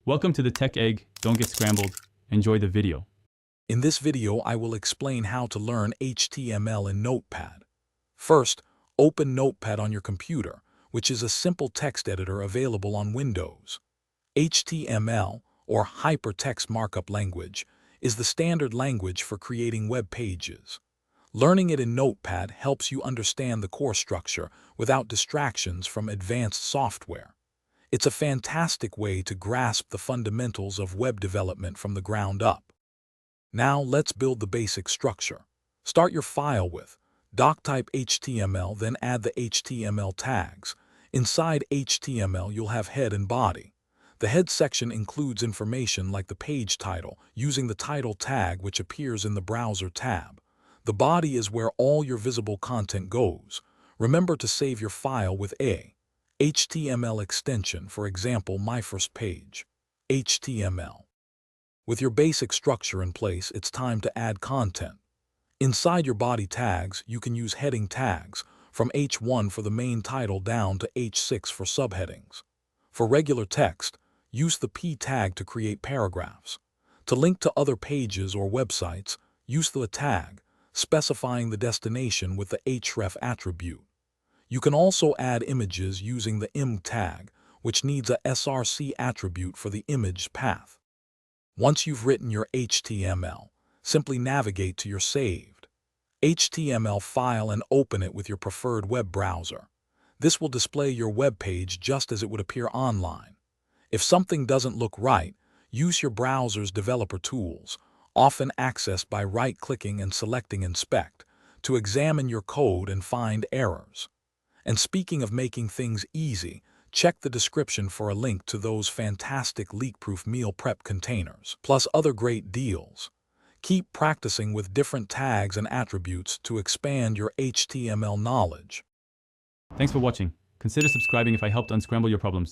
Welcome to the Tech Egg. Don't get scrambled. Enjoy the video. In this video, I will explain how to learn HTML in Notepad. First, open Notepad on your computer, which is a simple text editor available on Windows. HTML, or Hypertext Markup Language, is the standard language for creating web pages. Learning it in Notepad helps you understand the core structure without distractions from advanced software. It's a fantastic way to grasp the fundamentals of web development from the ground up. Now let's build the basic structure. Start your file with doctype HTML, then add the HTML tags. Inside HTML, you'll have head and body. The head section includes information like the page title, using the title tag which appears in the browser tab. The body is where all your visible content goes. Remember to save your file with a HTML extension, for example, my first page, HTML. With your basic structure in place, it's time to add content. Inside your body tags, you can use heading tags, from H1 for the main title down to H6 for subheadings. For regular text, use the P tag to create paragraphs. To link to other pages or websites, use the tag, specifying the destination with the href attribute. You can also add images using the im tag, which needs a src attribute for the image path. Once you've written your HTML, simply navigate to your saved HTML file and open it with your preferred web browser. This will display your web page just as it would appear online. If something doesn't look right, use your browser's developer tools, often accessed by right-clicking and selecting Inspect, to examine your code and find errors. And speaking of making things easy, check the description for a link to those fantastic leak-proof meal prep containers, plus other great deals. Keep practicing with different tags and attributes to expand your HTML knowledge. Thanks for watching. Consider subscribing if I helped unscramble your problems.